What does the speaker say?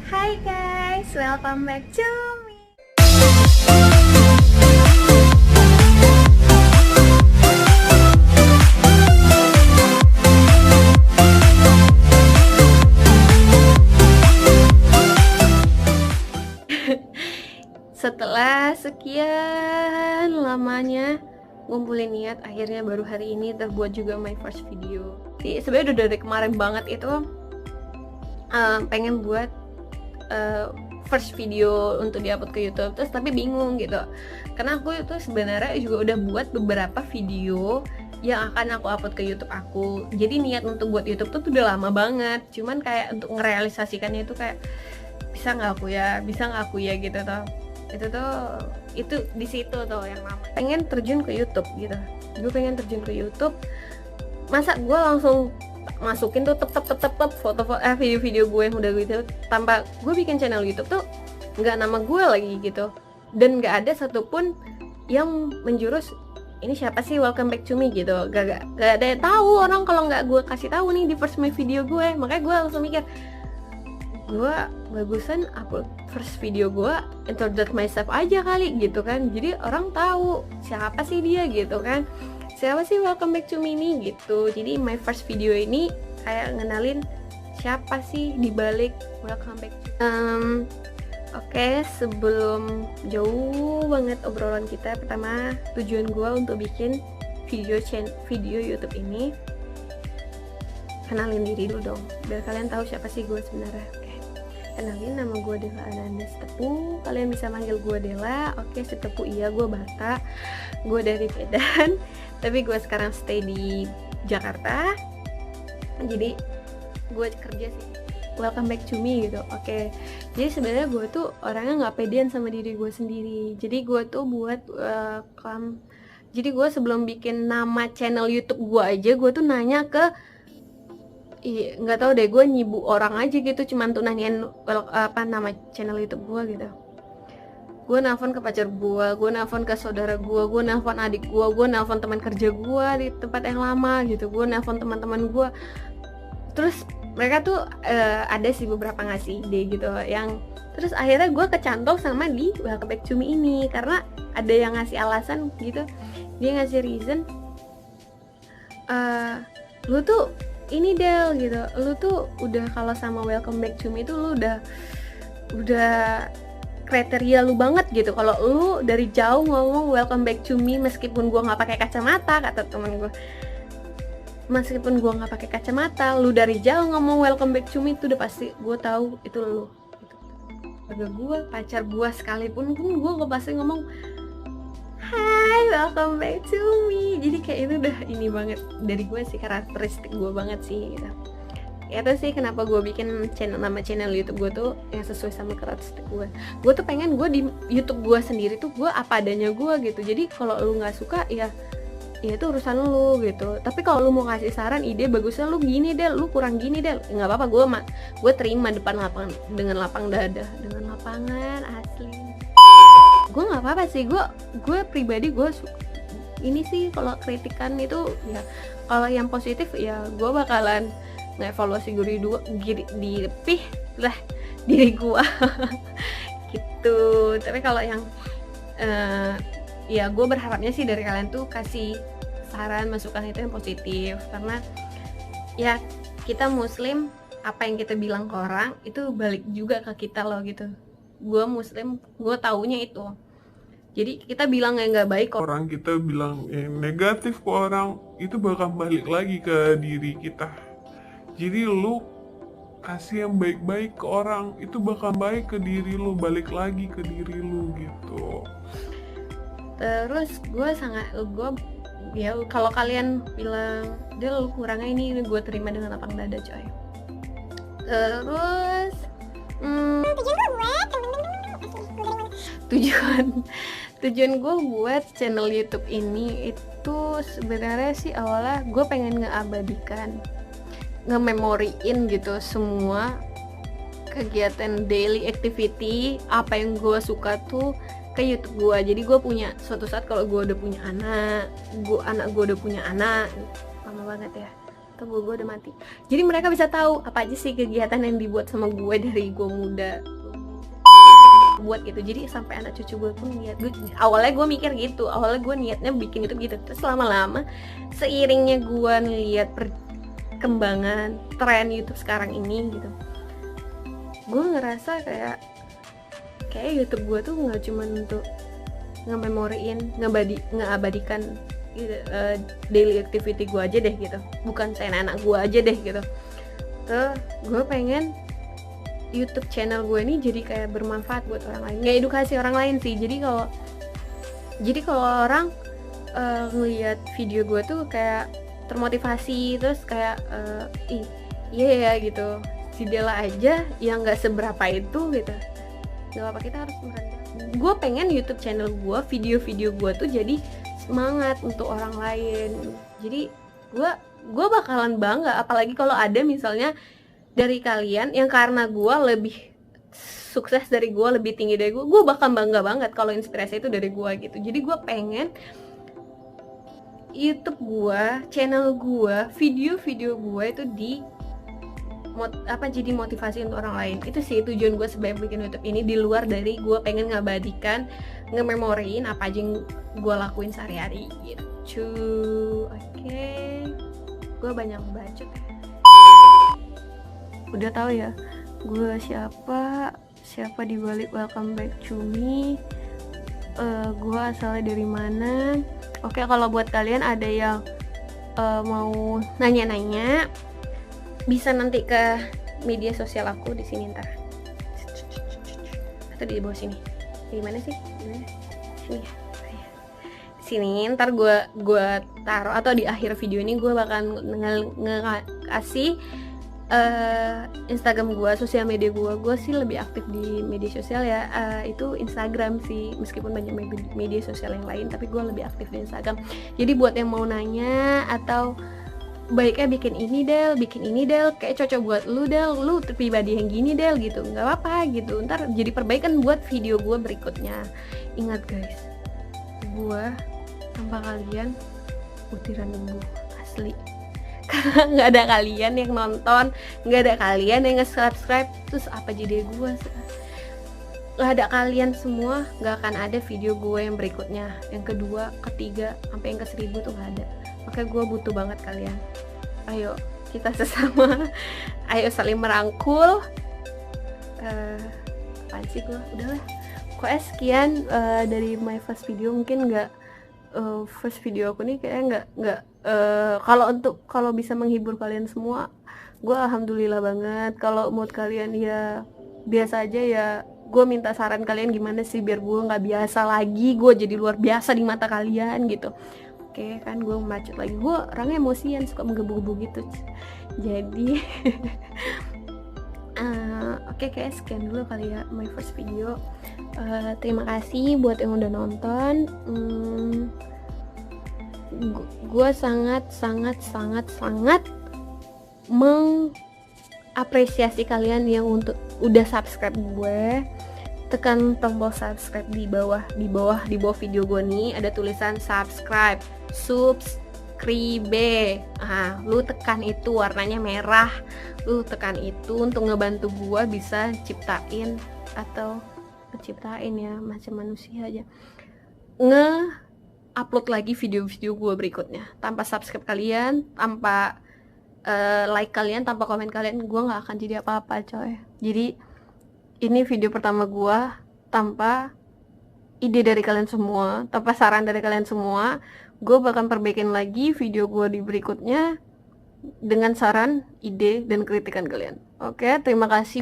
Hai guys, welcome back to me. Setelah sekian lamanya ngumpulin niat, akhirnya baru hari ini terbuat juga my first video. Sebenarnya udah dari kemarin banget itu pengen buat first video untuk diupload ke YouTube, terus tapi bingung gitu karena aku itu sebenarnya juga udah buat beberapa video yang akan aku upload ke YouTube aku. Jadi niat untuk buat YouTube tuh udah lama banget, cuman kayak untuk ngerealisasikannya itu kayak bisa nggak aku ya gitu tuh. Itu di situ tuh yang lama. Pengen terjun ke YouTube gitu. Gue pengen terjun ke YouTube. Masa gue langsung masukin tuh foto-foto video-video gue yang udah gitu tanpa gue bikin channel YouTube tuh nggak nama gue lagi gitu, dan nggak ada satupun yang menjurus ini siapa sih welcome back to me gitu. Gak ada yang tahu orang kalau nggak gue kasih tahu nih di first my video gue. Makanya gue langsung mikir gue bagusan upload first video gue introduce myself aja kali gitu kan, jadi orang tahu siapa sih dia gitu kan, siapa sih welcome back to me nih gitu. Jadi my first video ini kayak ngenalin siapa sih dibalik welcome back to Oke, sebelum jauh banget obrolan kita, pertama tujuan gue untuk bikin video YouTube ini, kenalin diri dulu dong biar kalian tahu siapa sih gue sebenarnya. Oke, kenalin, nama gue Dela Ananda Sitepu, kalian bisa manggil gue Dela. Oke, Sitepu iya, gue Batak, gue dari Medan tapi gue sekarang stay di Jakarta, jadi gue kerja sih welcome back to me gitu. Oke, jadi sebenarnya gue tuh orangnya nggak pedean sama diri gue sendiri. Jadi gue tuh buat jadi gue sebelum bikin nama channel YouTube gue aja, gue tuh nanya ke nggak tahu deh, gue nyibu orang aja gitu, cuman tuh nanyain apa nama channel YouTube gue gitu. Gue nelfon ke pacar gue nelfon ke saudara gue nelfon adik gue nelfon teman kerja gue di tempat yang lama gitu, gue nelfon teman-teman gue. Terus mereka tuh ada sih beberapa ngasih ide gitu yang terus akhirnya gue kecantol sama di welcome back to me ini, karena ada yang ngasih alasan gitu, dia ngasih reason lu tuh ini Del gitu, lu tuh udah kalau sama welcome back to me itu lu udah kriteria lu banget gitu. Kalau lu dari jauh ngomong welcome back to me meskipun gua nggak pakai kacamata, kata temen gue, meskipun gua nggak pakai kacamata, lu dari jauh ngomong welcome back to me itu udah pasti gue tahu itu lu gitu. Keluarga gue, pacar gue sekalipun pun gue pasti ngomong hai welcome back to me. Jadi kayak itu udah ini banget dari gue sih, karakteristik gue banget sih gitu. Ya itu sih kenapa gue bikin nama channel YouTube gue tuh yang sesuai sama karakteristik gue. Gue tuh pengen gue di YouTube gue sendiri tuh gue apa adanya gue gitu. Jadi kalau lu nggak suka ya itu urusan lu gitu. Tapi kalau lu mau kasih saran, ide bagusnya lu gini deh, lu kurang gini deh, nggak apa-apa, gue terima depan lapangan dengan lapang dada, dengan lapangan asli. Gue nggak apa-apa sih, gue pribadi gue ini sih kalau kritikan itu ya kalau yang positif ya gue bakalan ngevaluasi diri gue gitu. Tapi kalau yang ya gue berharapnya sih dari kalian tuh kasih saran masukan itu yang positif, karena ya kita muslim, apa yang kita bilang ke orang itu balik juga ke kita loh gitu. Gue muslim, gue taunya itu, jadi kita bilang yang nggak baik ke orang, kita bilang yang negatif ke orang itu bakal balik lagi ke diri kita. Jadi lu kasih yang baik-baik ke orang itu bakal baik ke diri lu, balik lagi ke diri lu gitu. Terus gue ya kalau kalian bilang dia lu kurangnya ini gue terima dengan lapang dada coy. Terus tujuan gue buat channel YouTube ini itu sebenarnya sih awalnya gue pengen ngeabadikan, nge-memoriin gitu semua kegiatan daily activity apa yang gue suka tuh ke YouTube gue. Jadi gue punya suatu saat kalau gue udah punya anak gue udah punya anak lama banget ya, atau gue udah mati. Jadi mereka bisa tahu apa aja sih kegiatan yang dibuat sama gue dari gue muda buat gitu. Jadi sampai anak cucu gue pun lihat. Awalnya gue mikir gitu, awalnya gue niatnya bikin itu gitu, terus lama-lama seiringnya gue ngeliat perkembangan tren YouTube sekarang ini gitu, gue ngerasa kayak YouTube gue tuh nggak cuma untuk nge-memoriin, ngeabadikan daily activity gue aja deh gitu, bukan anak gue aja deh gitu. Tuh gue pengen YouTube channel gue ini jadi kayak bermanfaat buat orang lain, nggak edukasi orang lain sih. Jadi kalau orang ngelihat video gue tuh kayak termotivasi, terus kayak iya ya gitu, si Della aja yang nggak seberapa itu gitu, nggak apa-apa, kita harus merendah. Gue pengen YouTube channel gue, video-video gue tuh jadi semangat untuk orang lain. Jadi gue bakalan bangga, apalagi kalau ada misalnya dari kalian yang karena gue lebih sukses dari gue, lebih tinggi dari gue bakal bangga banget kalau inspirasi itu dari gue gitu. Jadi gue pengen YouTube gue, channel gue, video-video gue itu jadi motivasi untuk orang lain. Itu sih tujuan gue sebenarnya bikin YouTube ini, di luar dari gue pengen ngabadikan, nge-memoriin apa aja yang gue lakuin sehari-hari gitu. Oke. Gue banyak bacot ya. Udah tahu ya gue siapa di balik Welcome Back to Me, gue asalnya dari mana. Oke, kalau buat kalian ada yang mau nanya-nanya, bisa nanti ke media sosial aku di sini ntar, atau di bawah sini. Di mana sih? Sini ya. Di sini ntar gue taruh, atau di akhir video ini gue bakal ngasih Instagram gue, sosial media gue sih lebih aktif di media sosial ya, itu Instagram sih, meskipun banyak media sosial yang lain, tapi gue lebih aktif di Instagram. Jadi buat yang mau nanya atau baiknya bikin ini Del, kayak cocok buat lu Del, lu pribadi yang gini Del gitu, nggak apa-apa gitu, ntar jadi perbaikan buat video gue berikutnya. Ingat guys, gue tanpa kalian butiran debu asli. Karena nggak ada kalian yang nonton, nggak ada kalian yang nge-subscribe, terus apa jadi gue? Nggak ada kalian semua, nggak akan ada video gue yang berikutnya, yang kedua, ketiga, sampai yang ke 1000 tuh nggak ada. Makanya gue butuh banget kalian. Ayo kita sesama, ayo saling merangkul. Apaan sih gue? Udahlah. Pokoknya sekian dari my first video. Mungkin nggak first video aku nih kayaknya nggak kalau bisa menghibur kalian semua, gue alhamdulillah banget. Kalau mood kalian ya biasa aja ya, gue minta saran kalian gimana sih biar gue nggak biasa lagi, gue jadi luar biasa di mata kalian gitu. Oke kan, gue macet lagi, gue orangnya emosian, suka menggebu-gebu gitu. Jadi oke, kayak sekian dulu kali ya my first video. Terima kasih buat yang udah nonton. Gue sangat mengapresiasi kalian yang udah subscribe gue. Tekan tombol subscribe di bawah video gue nih, ada tulisan subscribe. Lu tekan itu, warnanya merah. Lu tekan itu untuk ngebantu gue bisa ciptain ya, macam manusia aja, upload lagi video-video gue berikutnya. Tanpa subscribe kalian, tanpa like kalian, tanpa komen kalian, gue nggak akan jadi apa-apa coy. Jadi ini video pertama gue tanpa ide dari kalian semua, tanpa saran dari kalian semua. Gue bakal perbaikin lagi video gue di berikutnya dengan saran, ide, dan kritikan kalian. Oke, terima kasih.